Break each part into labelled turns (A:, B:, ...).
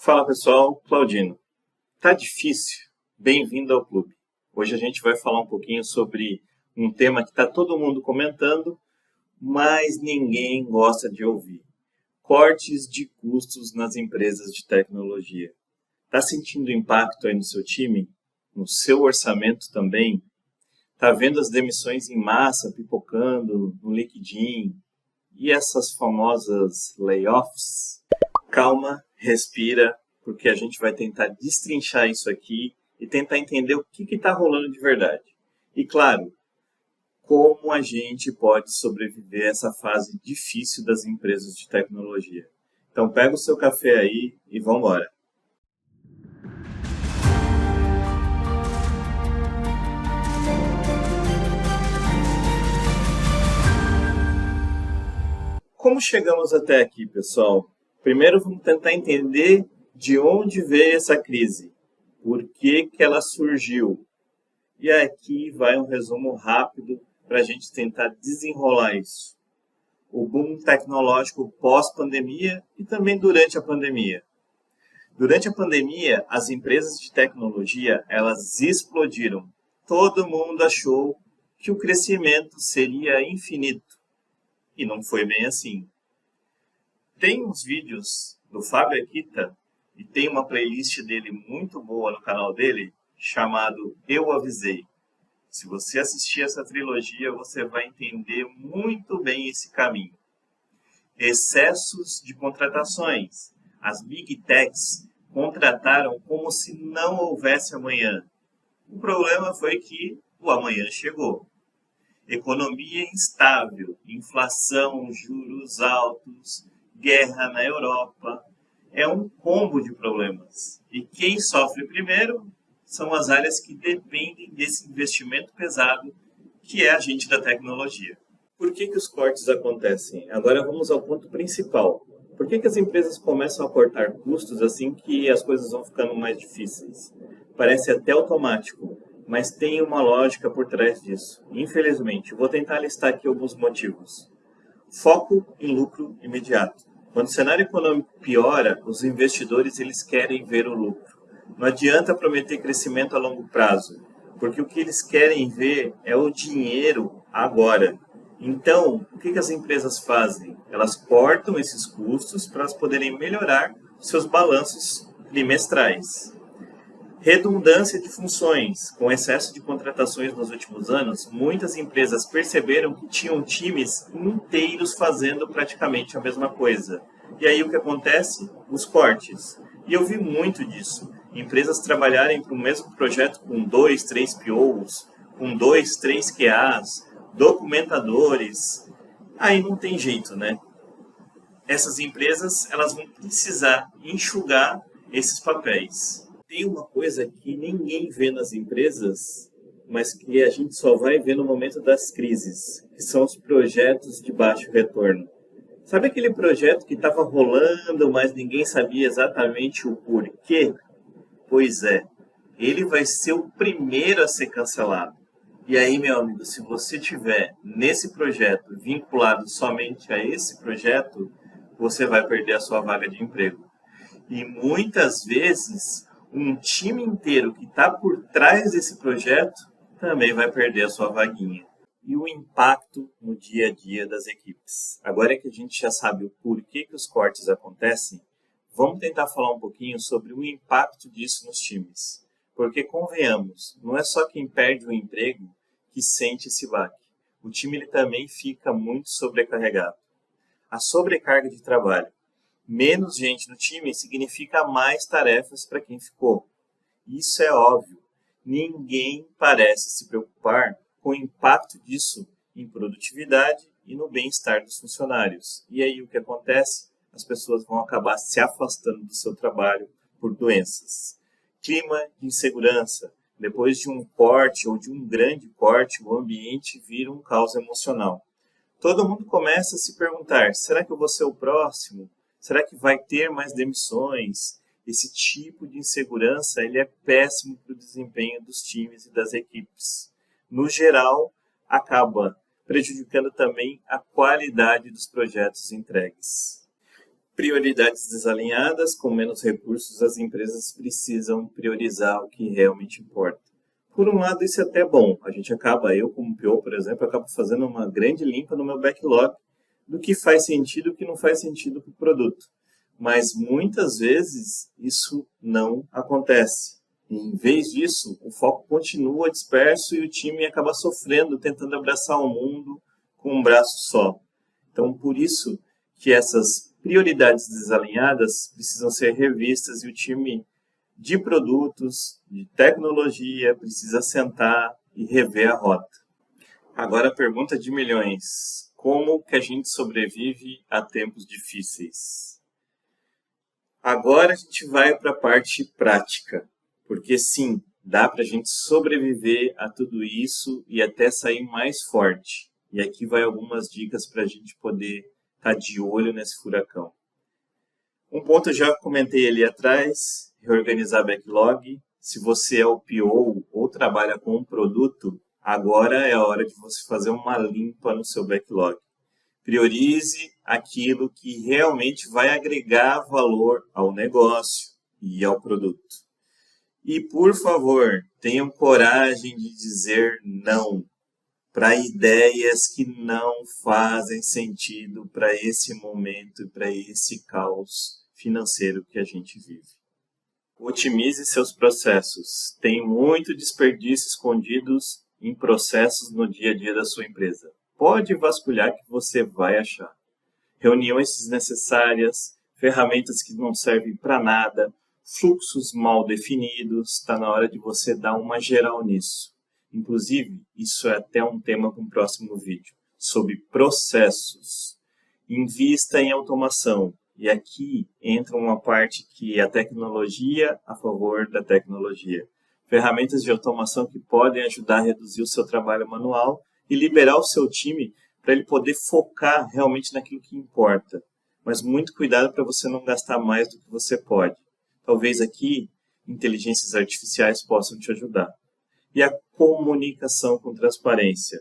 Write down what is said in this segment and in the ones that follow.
A: Fala pessoal, Claudino. Tá difícil? Bem-vindo ao clube. Hoje a gente vai falar um pouquinho sobre um tema que está todo mundo comentando, mas ninguém gosta de ouvir. Cortes de custos nas empresas de tecnologia. Tá sentindo impacto aí no seu time? No seu orçamento também? Tá vendo as demissões em massa pipocando no LinkedIn? E essas famosas layoffs? Calma, respira, porque a gente vai tentar destrinchar isso aqui e tentar entender o que está rolando de verdade. E claro, como a gente pode sobreviver a essa fase difícil das empresas de tecnologia. Então pega o seu café aí e vamos embora. Como chegamos até aqui, pessoal? Primeiro vamos tentar entender de onde veio essa crise, por que ela surgiu. E aqui vai um resumo rápido para a gente tentar desenrolar isso. O boom tecnológico pós-pandemia e também durante a pandemia. Durante a pandemia, as empresas de tecnologia, elas explodiram. Todo mundo achou que o crescimento seria infinito. E não foi bem assim. Tem uns vídeos do Fábio Akita e tem uma playlist dele muito boa no canal dele, chamado Eu Avisei. Se você assistir essa trilogia, você vai entender muito bem esse caminho. Excessos de contratações. As Big Techs contrataram como se não houvesse amanhã. O problema foi que o amanhã chegou. Economia instável, inflação, juros altos, guerra na Europa. É um combo de problemas. E quem sofre primeiro são as áreas que dependem desse investimento pesado, que é a gente da tecnologia. Por que os cortes acontecem? Agora vamos ao ponto principal. Por que as empresas começam a cortar custos assim que as coisas vão ficando mais difíceis? Parece até automático, mas tem uma lógica por trás disso. Infelizmente, vou tentar listar aqui alguns motivos. Foco em lucro imediato. Quando o cenário econômico piora, os investidores eles querem ver o lucro. Não adianta prometer crescimento a longo prazo, porque o que eles querem ver é o dinheiro agora. Então, o que as empresas fazem? Elas cortam esses custos para elas poderem melhorar seus balanços trimestrais. Redundância de funções. Com excesso de contratações nos últimos anos, muitas empresas perceberam que tinham times inteiros fazendo praticamente a mesma coisa. E aí o que acontece? Os cortes. E eu vi muito disso. Empresas trabalharem para o mesmo projeto com 2, 3 POs, com 2, 3 QAs, documentadores. Aí não tem jeito, né? Essas empresas elas vão precisar enxugar esses papéis. Tem uma coisa que ninguém vê nas empresas, mas que a gente só vai ver no momento das crises, que são os projetos de baixo retorno. Sabe aquele projeto que estava rolando, mas ninguém sabia exatamente o porquê? Pois é, ele vai ser o primeiro a ser cancelado. E aí, meu amigo, se você tiver nesse projeto vinculado somente a esse projeto, você vai perder a sua vaga de emprego. E muitas vezes, um time inteiro que está por trás desse projeto também vai perder a sua vaguinha. E o impacto no dia a dia das equipes. Agora que a gente já sabe o porquê que os cortes acontecem, vamos tentar falar um pouquinho sobre o impacto disso nos times. Porque, convenhamos, não é só quem perde o emprego que sente esse baque. O time ele também fica muito sobrecarregado. A sobrecarga de trabalho. Menos gente no time significa mais tarefas para quem ficou. Isso é óbvio. Ninguém parece se preocupar com o impacto disso em produtividade e no bem-estar dos funcionários. E aí o que acontece? As pessoas vão acabar se afastando do seu trabalho por doenças. Clima de insegurança. Depois de um corte ou de um grande corte, o ambiente vira um caos emocional. Todo mundo começa a se perguntar, será que eu vou ser o próximo? Será que vai ter mais demissões? Esse tipo de insegurança ele é péssimo para o desempenho dos times e das equipes. No geral, acaba prejudicando também a qualidade dos projetos entregues. Prioridades desalinhadas, com menos recursos, as empresas precisam priorizar o que realmente importa. Por um lado, isso é até bom. Eu como PO, por exemplo, acabo fazendo uma grande limpa no meu backlog do que faz sentido e o que não faz sentido para o produto. Mas muitas vezes isso não acontece. E, em vez disso, o foco continua disperso e o time acaba sofrendo, tentando abraçar o mundo com um braço só. Então, por isso que essas prioridades desalinhadas precisam ser revistas e o time de produtos, de tecnologia, precisa sentar e rever a rota. Agora a pergunta de milhões. Como que a gente sobrevive a tempos difíceis? Agora a gente vai para a parte prática, porque sim, dá para a gente sobreviver a tudo isso e até sair mais forte. E aqui vai algumas dicas para a gente poder estar de olho nesse furacão. Um ponto eu já comentei ali atrás, reorganizar backlog. Se você é o PO ou trabalha com um produto, agora é a hora de você fazer uma limpa no seu backlog. Priorize aquilo que realmente vai agregar valor ao negócio e ao produto. E, por favor, tenham coragem de dizer não para ideias que não fazem sentido para esse momento e para esse caos financeiro que a gente vive. Otimize seus processos. Tem muito desperdício escondidos em processos no dia a dia da sua empresa. Pode vasculhar que você vai achar. Reuniões desnecessárias, ferramentas que não servem para nada, fluxos mal definidos, está na hora de você dar uma geral nisso. Inclusive, isso é até um tema para um próximo vídeo, sobre processos. Invista em automação. E aqui entra uma parte que é a tecnologia a favor da tecnologia. Ferramentas de automação que podem ajudar a reduzir o seu trabalho manual e liberar o seu time para ele poder focar realmente naquilo que importa. Mas muito cuidado para você não gastar mais do que você pode. Talvez aqui inteligências artificiais possam te ajudar. E a comunicação com transparência.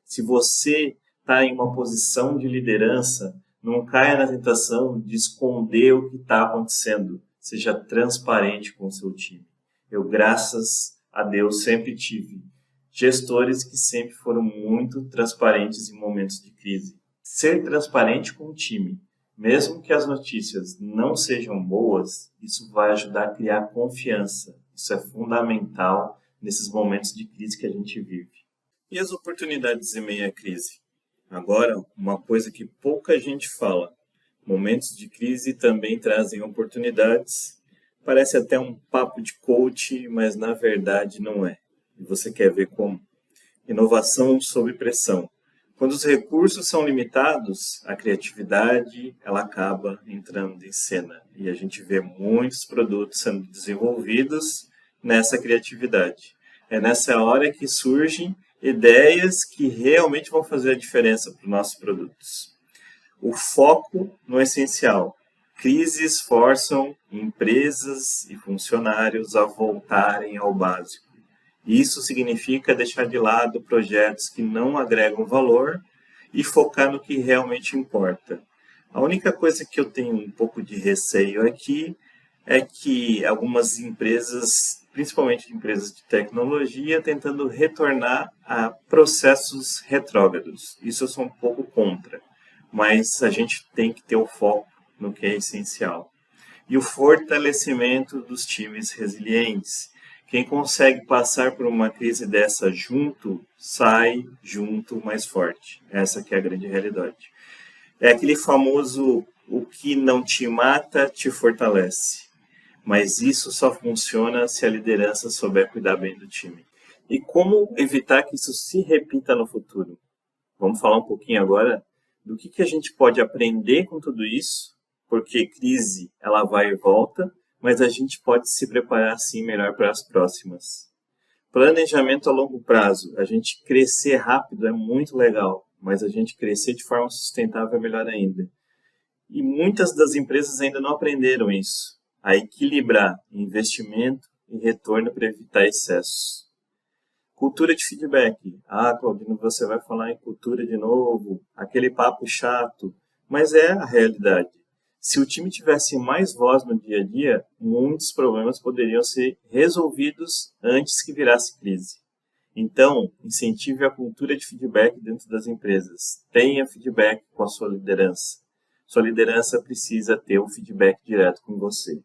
A: Se você está em uma posição de liderança, não caia na tentação de esconder o que está acontecendo. Seja transparente com o seu time. Eu, graças a Deus, sempre tive gestores que sempre foram muito transparentes em momentos de crise. Ser transparente com o time, mesmo que as notícias não sejam boas, isso vai ajudar a criar confiança. Isso é fundamental nesses momentos de crise que a gente vive. E as oportunidades em meio à crise? Agora, uma coisa que pouca gente fala. Momentos de crise também trazem oportunidades. Parece até um papo de coach, mas na verdade não é. E você quer ver como? Inovação sob pressão. Quando os recursos são limitados, a criatividade ela acaba entrando em cena. E a gente vê muitos produtos sendo desenvolvidos nessa criatividade. É nessa hora que surgem ideias que realmente vão fazer a diferença para os nossos produtos. O foco no essencial. Crises forçam empresas e funcionários a voltarem ao básico. Isso significa deixar de lado projetos que não agregam valor e focar no que realmente importa. A única coisa que eu tenho um pouco de receio aqui é que algumas empresas, principalmente empresas de tecnologia, tentando retornar a processos retrógrados. Isso eu sou um pouco contra, mas a gente tem que ter o foco no que é essencial. E o fortalecimento dos times resilientes. Quem consegue passar por uma crise dessa junto, sai junto mais forte. Essa que é a grande realidade. É aquele famoso, o que não te mata, te fortalece. Mas isso só funciona se a liderança souber cuidar bem do time. E como evitar que isso se repita no futuro? Vamos falar um pouquinho agora do que a gente pode aprender com tudo isso, porque crise ela vai e volta, mas a gente pode se preparar assim melhor para as próximas. Planejamento a longo prazo. A gente crescer rápido é muito legal, mas a gente crescer de forma sustentável é melhor ainda. E muitas das empresas ainda não aprenderam isso, a equilibrar investimento e retorno para evitar excessos. Cultura de feedback. Ah, Claudino, você vai falar em cultura de novo, aquele papo chato, mas é a realidade. Se o time tivesse mais voz no dia a dia, muitos problemas poderiam ser resolvidos antes que virasse crise. Então, incentive a cultura de feedback dentro das empresas. Tenha feedback com a sua liderança. Sua liderança precisa ter um feedback direto com você.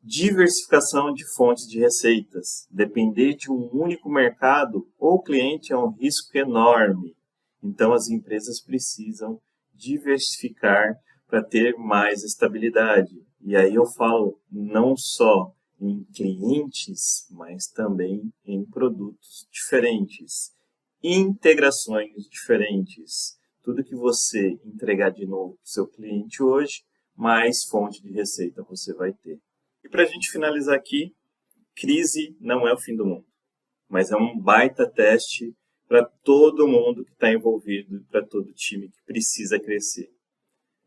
A: Diversificação de fontes de receitas. Depender de um único mercado ou cliente é um risco enorme. Então, as empresas precisam diversificar para ter mais estabilidade. E aí eu falo não só em clientes, mas também em produtos diferentes, integrações diferentes. Tudo que você entregar de novo para o seu cliente hoje, mais fonte de receita você vai ter. E para a gente finalizar aqui, crise não é o fim do mundo, mas é um baita teste para todo mundo que está envolvido e para todo time que precisa crescer.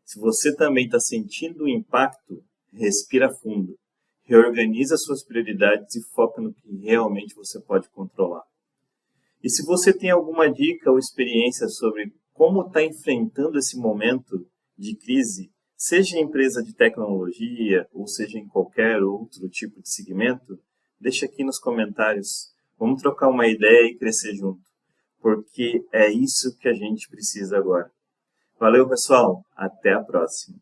A: Se você também está sentindo o impacto, respira fundo, reorganiza suas prioridades e foca no que realmente você pode controlar. E se você tem alguma dica ou experiência sobre como está enfrentando esse momento de crise, seja em empresa de tecnologia ou seja em qualquer outro tipo de segmento, deixa aqui nos comentários. Vamos trocar uma ideia e crescer junto, porque é isso que a gente precisa agora. Valeu, pessoal. Até a próxima.